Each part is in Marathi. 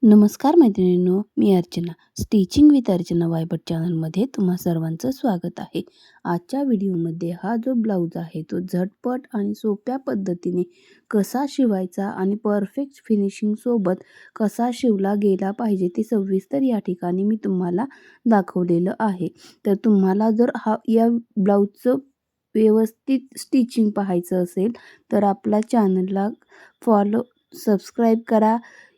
नमस्कार मैत्रिणींनो, मी अर्चना. स्टिचिंग विथ अर्चना वायबट चॅनलमध्ये तुम्हा सर्वांचं स्वागत आहे. आजच्या व्हिडिओमध्ये हा जो ब्लाऊज आहे तो झटपट आणि सोप्या पद्धतीने कसा शिवायचा आणि परफेक्ट फिनिशिंगसोबत कसा शिवला गेला पाहिजे ते सविस्तर या ठिकाणी मी तुम्हाला दाखवलेलं आहे. तर तुम्हाला जर या ब्लाऊजचं व्यवस्थित स्टिचिंग पाहायचं असेल तर आपल्या चॅनलला सबस्क्राईब करा,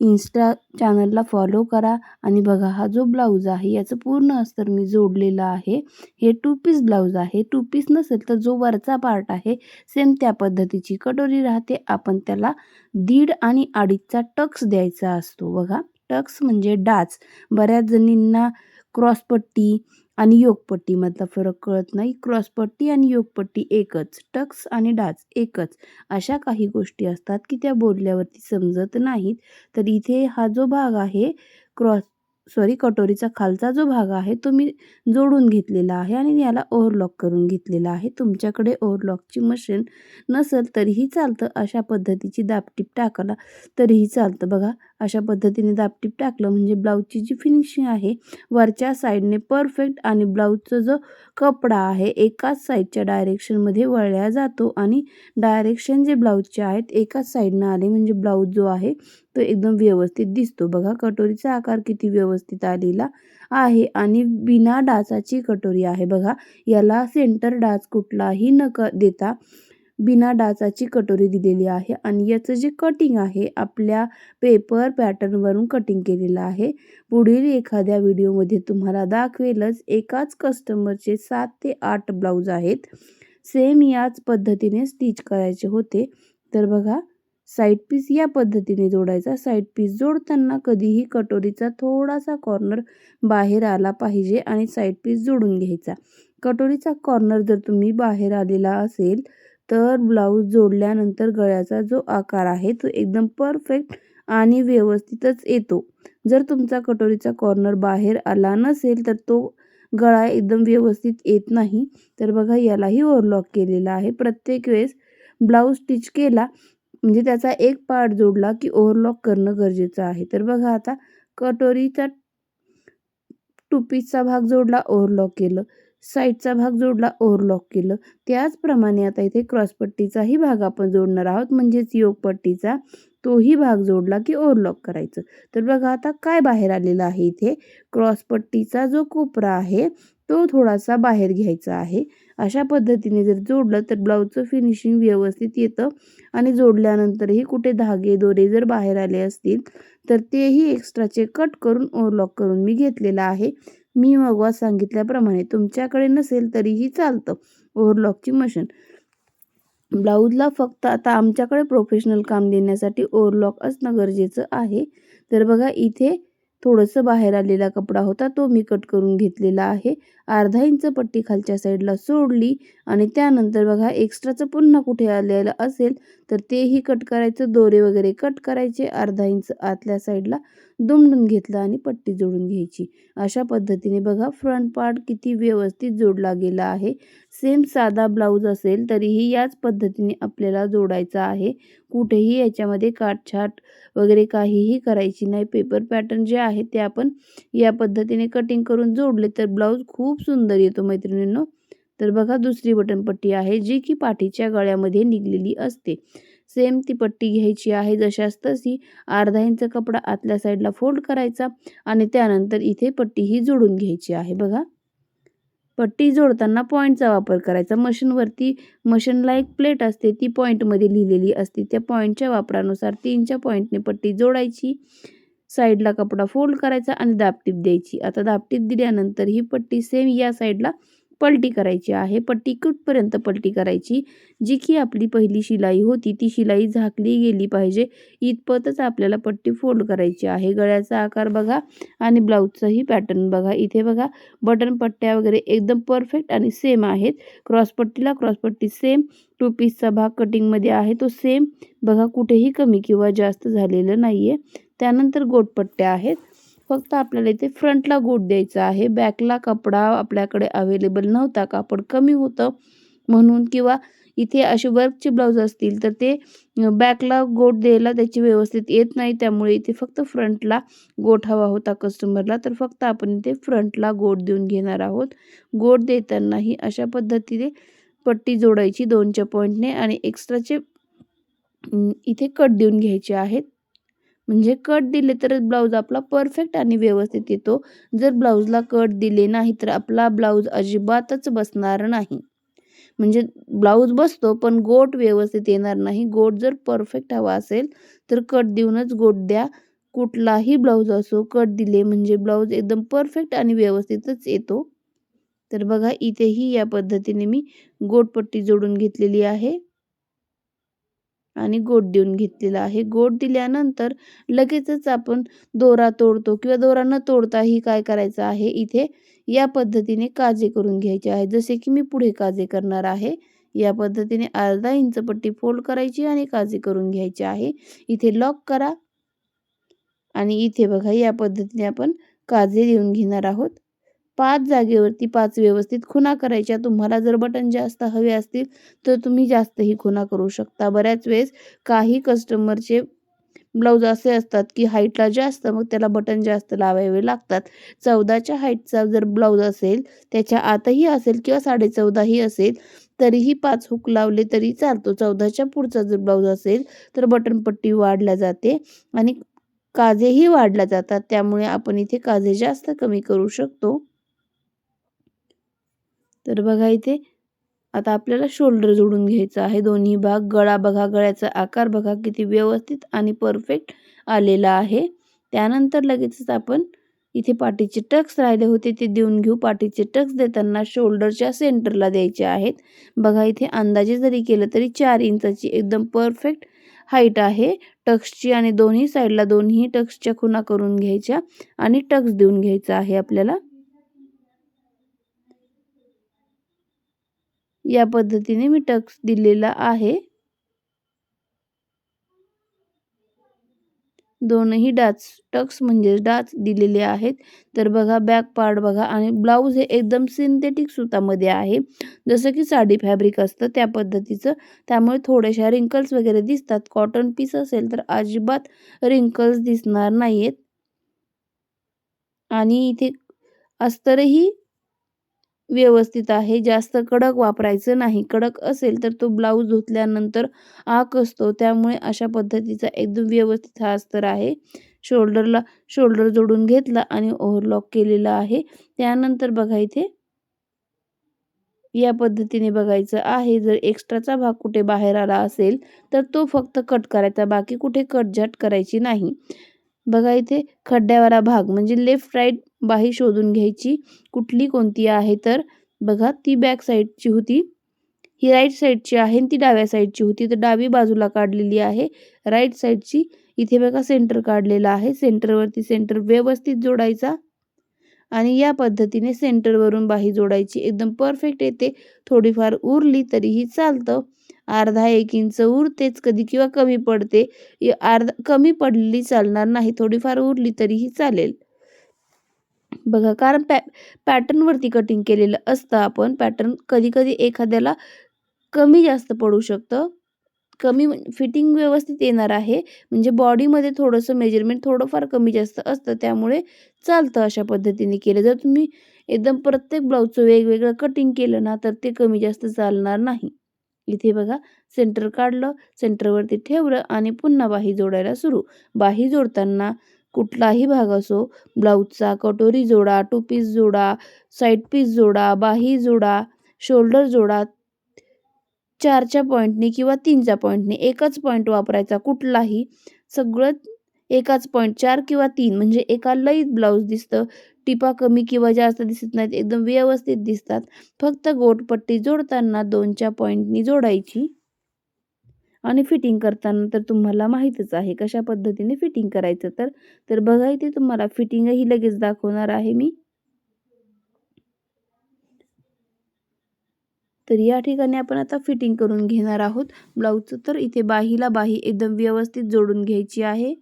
इन्स्टा चॅनलला फॉलो करा आणि बघा हा जो ब्लाऊज आहे याचं पूर्ण अस्तर मी जोडलेलं आहे. हे 2 पीस ब्लाऊज आहे. 2 पीस नसेल तर जो वरचा पार्ट आहे सेम त्या पद्धतीची कटोरी राहते. आपण त्याला 1.5 आणि 2.5चा टक्स द्यायचा असतो. बघा, टक्स म्हणजे डाच. बऱ्याच जणींना क्रॉसपट्टी आणि योकपट्टीमधला फरक कळत नाही. क्रॉसपट्टी आणि योकपट्टी एकच, टक्स आणि डाच एकच. अशा काही गोष्टी असतात की त्या बोलल्यावरती समजत नाहीत. तर इथे हा जो भाग आहे कटोरीचा खालचा जो भाग आहे तो मी जोडून घेतलेला आहे आणि याला ओव्हरलॉक करून घेतलेला आहे. तुमच्याकडे ओव्हरलॉकची मशीन नसेल तरीही चालतं. अशा पद्धतीची दाबटीप टाकायला तरीही चालतं. बघा, अशा पद्धतीने दाबटीप टाकलं म्हणजे ब्लाऊजची जी फिनिशिंग आहे वरच्या साईडने परफेक्ट आणि ब्लाऊजचा जो कपडा आहे एकाच साईडच्या डायरेक्शनमध्ये वळल्या जातो आणि डायरेक्शन जे ब्लाऊजचे आहेत एकाच साईडनं आले म्हणजे ब्लाऊज जो आहे तो एकदम व्यवस्थित दिसतो. बघा, कटोरीचा आकार किती व्यवस्थित आलेला आहे आणि बिना डाचाची कटोरी आहे. बघा, याला सेंटर डाच कुठलाही न देता बिना डाचाची कटोरी दिलेली आहे आणि याचं जे कटिंग आहे आपल्या पेपर पॅटर्नवरून कटिंग केलेलं आहे. पुढील एखाद्या व्हिडिओमध्ये तुम्हाला दाखवेलच. एकाच कस्टमरचे 7 ते 8 ब्लाऊज आहेत. सेम याच पद्धतीने स्टिच करायचे होते. तर बघा, साईड पीस या पद्धतीने जोडायचा. साईड पीस जोडताना कधीही कटोरीचा थोडासा कॉर्नर बाहेर आला पाहिजे आणि साईड पीस जोडून घ्यायचा. कटोरीचा कॉर्नर जर तुम्ही बाहेर आलेला असेल तर ब्लाऊज जोडल्यानंतर गळ्याचा जो आकार आहे तो एकदम परफेक्ट आणि व्यवस्थितच येतो. जर तुमचा कटोरीचा कॉर्नर बाहेर आला नसेल तर तो गळा एकदम व्यवस्थित येत नाही. तर बघा, यालाही ओव्हरलॉक केलेला आहे. प्रत्येक वेळेस ब्लाऊज स्टिच केला म्हणजे त्याचा एक पार्ट जोडला की ओव्हरलॉक करणं गरजेचं आहे. तर बघा, आता कटोरीचा 2 पीसचा भाग जोडला, ओव्हरलॉक केलं. साईडचा भाग जोडला, ओव्हरलॉक केलं. त्याचप्रमाणे आता इथे क्रॉसपट्टीचाही भाग आपण जोडणार आहोत म्हणजेच योकपट्टीचा तोही भाग जोडला की ओव्हरलॉक करायचं. तर बघा, आता काय बाहेर आलेलं आहे इथे क्रॉसपट्टीचा जो कोपरा आहे तो थोडासा बाहेर घ्यायचा आहे. अशा पद्धतीने जर जोडलं तर ब्लाऊजचं फिनिशिंग व्यवस्थित येतं आणि जोडल्यानंतरही कुठे धागे दोरे जर बाहेर आले असतील तर तेही एक्स्ट्राचे कट करून ओव्हरलॉक करून मी घेतलेला आहे. मी मगवा सांगितल्याप्रमाणे तुमच्याकडे नसेल तरीही चालतं ओव्हरलॉकची मशीन. ब्लाऊजला फक्त आता आमच्याकडे प्रोफेशनल काम देण्यासाठी ओव्हरलॉक असणं गरजेचं आहे. तर बघा, इथे थोडंसं बाहेर आलेला कपडा होता तो मी कट करून घेतलेला आहे. अर्धा इंच पट्टी खालच्या साईडला सोडली आणि त्यानंतर बघा एक्स्ट्राचं पुन्हा कुठे आलेलं असेल तर तेही कट करायचं. दोरे वगैरे कट करायचे. अर्धा इंच आतल्या साईडला दुमडून घेतलं आणि पट्टी जोडून घ्यायची. अशा पद्धतीने बघा फ्रंट पार्ट किती व्यवस्थित जोडला गेला आहे. सेम साधा ब्लाऊज असेल तरीही याच पद्धतीने आपल्याला जोडायचा आहे. कुठेही याच्यामध्ये काटछाट वगैरे काहीही करायची नाही. पेपर पॅटर्न जे आहे ते आपण या पद्धतीने कटिंग करून जोडले तर ब्लाऊज खूप सुंदर येतो मैत्रिणींनो. तर बघा, दुसरी बटनपट्टी आहे जी की पाठीच्या गळ्यामध्ये निघलेली असते. सेम ती पट्टी घ्यायची आहे जशास तशी. अर्धा इंच कपडा आतल्या साईडला फोल्ड करायचा आणि त्यानंतर इथे पट्टीही जोडून घ्यायची आहे. बघा, पट्टी जोडताना पॉईंटचा वापर करायचा. मशीनला एक प्लेट असते ती पॉईंटमध्ये लिहिलेली असते. त्या पॉईंटच्या वापरानुसार 3च्या पॉईंटने पट्टी जोडायची. साईडला कपडा फोल्ड करायचा आणि दाबटीप द्यायची. आता दाबटीप दिल्यानंतर ही पट्टी सेम या साईडला पलटी करायची आहे. पट्टी कुठपर्यंत पलटी करायची, जी की आपली पहिली शिलाई होती ती शिलाई झाकली गेली पाहिजे इतपतच आपल्याला पट्टी फोल्ड करायची आहे. गळ्याचा आकार बघा आणि ब्लाऊजचाही पॅटर्न बघा. इथे बघा, बटन पट्ट्या वगैरे एकदम परफेक्ट आणि सेम आहेत. क्रॉसपट्टी सेम. 2 पीसचा भाग कटिंगमध्ये आहे तो सेम. बघा, कुठेही कमी किंवा जास्त झालेलं नाहीये. त्यानंतर गोटपट्ट्या आहेत. फक्त आपल्याला इथे फ्रंटला गोट द्यायचा आहे. बॅकला कपडा आपल्याकडे अवेलेबल नव्हता, कापड कमी होतं म्हणून किंवा इथे असे वर्कचे ब्लाऊज असतील तर ते बॅकला गोट द्यायला त्याची व्यवस्थित येत नाही, त्यामुळे इथे फक्त फ्रंटला गोट हवा होता कस्टमरला, तर फक्त आपण इथे फ्रंटला गोट देऊन घेणार आहोत. गोट देतानाही अशा पद्धतीने पट्टी जोडायची 2च्या पॉईंटने आणि एक्स्ट्राचे इथे कट देऊन घ्यायचे आहेत. म्हणजे कट दिले तर ब्लाऊज आपला परफेक्ट आणि व्यवस्थित येतो. जर ब्लाऊजला कट दिले नाही तर आपला ब्लाऊज अजिबातच बसणार नाही. म्हणजे ब्लाऊज बसतो पण गोट व्यवस्थित येणार नाही. गोट जर परफेक्ट हवा असेल तर कट देऊनच गोट द्या. कुठलाही ब्लाऊज असो कट दिले म्हणजे ब्लाऊज एकदम परफेक्ट आणि व्यवस्थितच येतो. तर बघा इथेही या पद्धतीने मी गोटपट्टी जोडून घेतलेली आहे आणि गोट देऊन घेतलेला आहे. गोट दिल्यानंतर लगेचच आपण दोरा तोडतो किंवा दोरा न तोडताही काय करायचं आहे, इथे या पद्धतीने काजे करून घ्यायचे आहे. जसे की मी पुढे काजे करणार आहे. या पद्धतीने अर्धा इंच पट्टी फोल्ड करायची आणि काजे करून घ्यायचे आहे. इथे लॉक करा आणि इथे बघा या पद्धतीने आपण काजे देऊन घेणार आहोत. 5 जागेवरती 5 व्यवस्थित खुणा करायच्या. तुम्हाला जर बटन जास्त हवे असतील तर तुम्ही जास्तही खुणा करू शकता. बऱ्याच वेळेस काही कस्टमरचे ब्लाऊज असे असतात की हाईटला जास्त, मग त्याला बटन जास्त लावावे लागतात. 14च्या हाईटचा जर ब्लाऊज असेल, त्याच्या आतही असेल किंवा 14.5 ही असेल तरीही 5 हुक लावले तरी चालतो. 14च्या पुढचा जर ब्लाऊज असेल तर बटनपट्टी वाढल्या जाते आणि काजेही वाढल्या जातात. त्यामुळे आपण इथे काजे जास्त कमी करू शकतो. तर बघा इथे आता आपल्याला शोल्डर जोडून घ्यायचा आहे. दोन्ही भाग. गळा बघा, गळ्याचा आकार बघा किती व्यवस्थित आणि परफेक्ट आलेला आहे. त्यानंतर लगेचच आपण इथे पाठीचे टक्स राहिले होते ते देऊन घेऊ. पाठीचे टक्स देताना शोल्डरच्या सेंटरला द्यायचे आहेत. बघा इथे अंदाजे जरी केलं तरी 4 इंचाची एकदम परफेक्ट हाईट आहे टक्सची आणि दोन्ही साईडला दोन्ही टक्सच्या खुणा करून घ्यायच्या आणि टक्स देऊन घ्यायचा आहे आपल्याला. या पद्धतीने मी टक्स दिलेला आहे. दोनही टक्स म्हणजे डाच दिलेले आहेत. तर बघा बॅक पार्ट बघा आणि ब्लाऊज हे एकदम सिंथेटिक सुतामध्ये आहे. जसं की साडी फॅब्रिक असतं त्या पद्धतीचं. त्यामुळे थोड्याशा रिंकल्स वगैरे दिसतात. कॉटन पीस असेल तर अजिबात रिंकल्स दिसणार नाहीयेत. आणि इथे अस्तरही व्यवस्थित आहे. जास्त कडक वापरायचं नाही. कडक असेल तर तो ब्लाऊज धुतल्यानंतर आक असतो. त्यामुळे अशा पद्धतीचा एकदम व्यवस्थित हा अस्तर आहे. शोल्डर जोडून घेतला आणि ओव्हरलॉक केलेला आहे. त्यानंतर बघा इथे या पद्धतीने बघायचं आहे. जर एक्स्ट्राचा भाग कुठे बाहेर आला असेल तर तो फक्त कट करायचा. बाकी कुठे कट करायची नाही. बघा इथे खड्ड्यावाला भाग म्हणजे लेफ्ट राईट बाही शोधून घ्यायची. कुठली कोणती आहे तर बघा ती बॅक साईडची होती. ही राईट साईडची आहे आणि ती डाव्या साईडची होती. तर डावी बाजूला काढलेली आहे. राईट साईडची इथे बघा सेंटर काढलेला आहे. सेंटरवरती सेंटर व्यवस्थित जोडायचा आणि या पद्धतीने सेंटरवरून बाही जोडायची. एकदम परफेक्ट येते. थोडीफार उरली तरीही चालतं. अर्धा 1 इंच उरतेच कधी किंवा कमी पडते. कमी पडलेली चालणार नाही. थोडीफार उरली तरीही चालेल. बघा कारण पॅटर्नवरती कटिंग केलेलं असतं आपण. पॅटर्न कधी-कधी एखाद्याला कमी जास्त पडू शकतं. कमी फिटिंग व्यवस्थित येणार आहे. म्हणजे बॉडीमध्ये थोडंसं मेजरमेंट थोडंफार कमी जास्त असतं. त्यामुळे चालतं अशा पद्धतीने केलं. जर तुम्ही एकदम प्रत्येक ब्लाऊजचं वेगवेगळं कटिंग केलं ना तर ते कमी जास्त चालणार नाही. इथे बघा सेंटर काढलं, सेंटरवरती ठेवलं आणि पुन्हा बाही जोडायला सुरू. बाही जोडताना कुठलाही भाग असो ब्लाऊजचा कटोरी जोडा, टू पीस जोडा, साईड पीस जोडा, बाही जोडा, शोल्डर जोडा. 4च्या पॉईंटने किंवा 3च्या पॉईंटने एकच पॉईंट वापरायचा कुठलाही. सगळं एकाच पॉईंट 4 किंवा 3 म्हणजे एका लईत ब्लाऊज दिसतं. टिपा कमी किंवा जास्त दिसत नाहीत. एकदम व्यवस्थित दिसतात. फक्त गोटपट्टी जोडताना 2च्या पॉईंटनी जोडायची. आणि फिटिंग करताना तर तुम्हाला माहीतच आहे कशा पद्धतीने फिटिंग करायचं तर बघा इथे तुम्हाला फिटिंगही लगेच दाखवणार आहे मी. तर या ठिकाणी आपण आता फिटिंग करून घेणार आहोत ब्लाऊजचं. तर इथे बाहीला बाही एकदम व्यवस्थित जोडून घ्यायची आहे.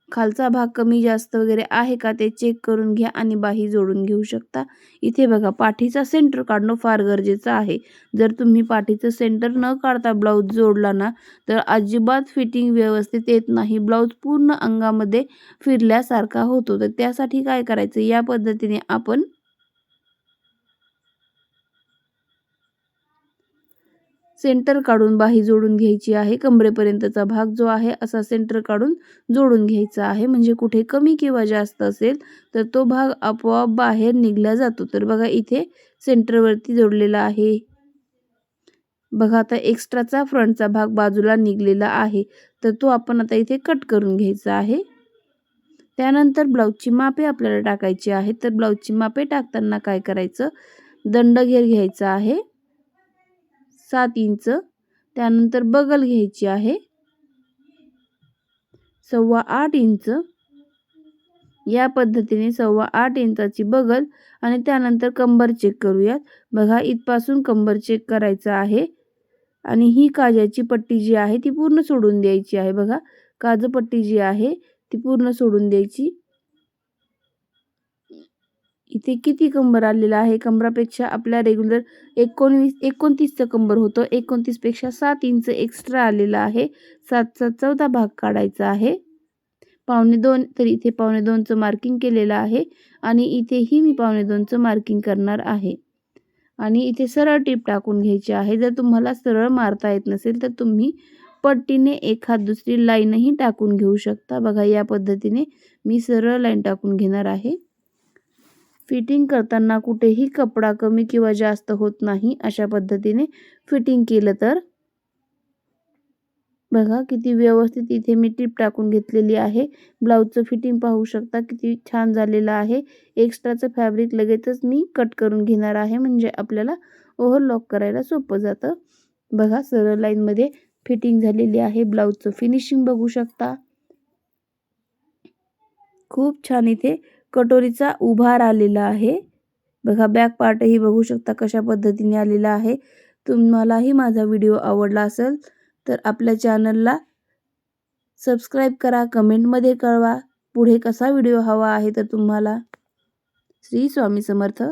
खालचा भाग कमी जास्त वगैरे आहे का ते चेक करून घ्या आणि बाही जोडून घेऊ शकता. इथे बघा पाठीचा सेंटर काढणं फार गरजेचं आहे. जर तुम्ही पाठीचं सेंटर न काढता ब्लाऊज जोडला ना तर अजिबात फिटिंग व्यवस्थित येत नाही. ब्लाऊज पूर्ण अंगामध्ये फिरल्यासारखा होतो. तर त्यासाठी काय करायचं, या पद्धतीने आपण सेंटर काढून बाही जोडून घ्यायची आहे. कमरेपर्यंतचा भाग जो आहे असा सेंटर काढून जोडून घ्यायचा आहे. म्हणजे कुठे कमी किंवा जास्त असेल तर तो भाग आपोआप बाहेर निघला जातो. तर बघा इथे सेंटरवरती जोडलेला आहे. बघा आता एक्स्ट्राचा फ्रंटचा भाग बाजूला निघलेला आहे. तर तो आपण आता इथे कट करून घ्यायचा आहे. त्यानंतर ब्लाऊजची मापे आपल्याला टाकायची आहे. तर ब्लाऊजची मापे टाकताना काय करायचं, दंडघेर घ्यायचा आहे 7 इंच. त्यानंतर बगल घ्यायची आहे 8.25 इंच. या पद्धतीने 8.25 इंचाची बगल आणि त्यानंतर कंबर चेक करूयात. बघा इथपासून कंबर चेक करायचा आहे आणि ही काजाची पट्टी जी आहे ती पूर्ण सोडून द्यायची आहे. बघा काजपट्टी जी आहे ती पूर्ण सोडून द्यायची. इथे किती कंबर आलेला आहे, कंबरापेक्षा आपल्या रेग्युलर 29चं कंबर होतं. 29 पेक्षा 7 इंच एक्स्ट्रा आलेला आहे. 7चा 14 भाग काढायचा आहे. 2.25 तर इथे 2.25चं मार्किंग केलेलं आहे आणि इथेही मी 2.25चं मार्किंग करणार आहे. आणि इथे सरळ टीप टाकून घ्यायची आहे. जर तुम्हाला सरळ मारता येत नसेल तर तुम्ही पट्टीने एखाद दुसरी लाईनही टाकून घेऊ शकता. बघा या पद्धतीने मी सरळ लाईन टाकून घेणार आहे. फिटिंग करताना कुठेही कपडा कमी किंवा जास्त होत नाही. अशा पद्धतीने फिटिंग केलं तर बघा किती व्यवस्थित इथे मी टीप टाकून घेतलेली आहे. ब्लाऊजचं फिटिंग पाहू शकता किती छान झालेलं आहे. एक्स्ट्राचं फॅब्रिक लगेचच मी कट करून घेणार आहे, म्हणजे आपल्याला ओव्हरलॉक करायला सोपं जातं. बघा सरळ लाईनमध्ये फिटिंग झालेली आहे. ब्लाऊजचं फिनिशिंग बघू शकता. खूप छान इथे कटोरीचा उभार आलेला आहे. बघा बॅक पार्टही बघू शकता कशा पद्धतीने आलेला आहे. तुम्हालाही माझा व्हिडिओ आवडला असेल तर आपल्या चॅनलला सबस्क्राईब करा, कमेंटमध्ये कळवा पुढे कसा व्हिडिओ हवा आहे तर तुम्हाला. श्री स्वामी समर्थ.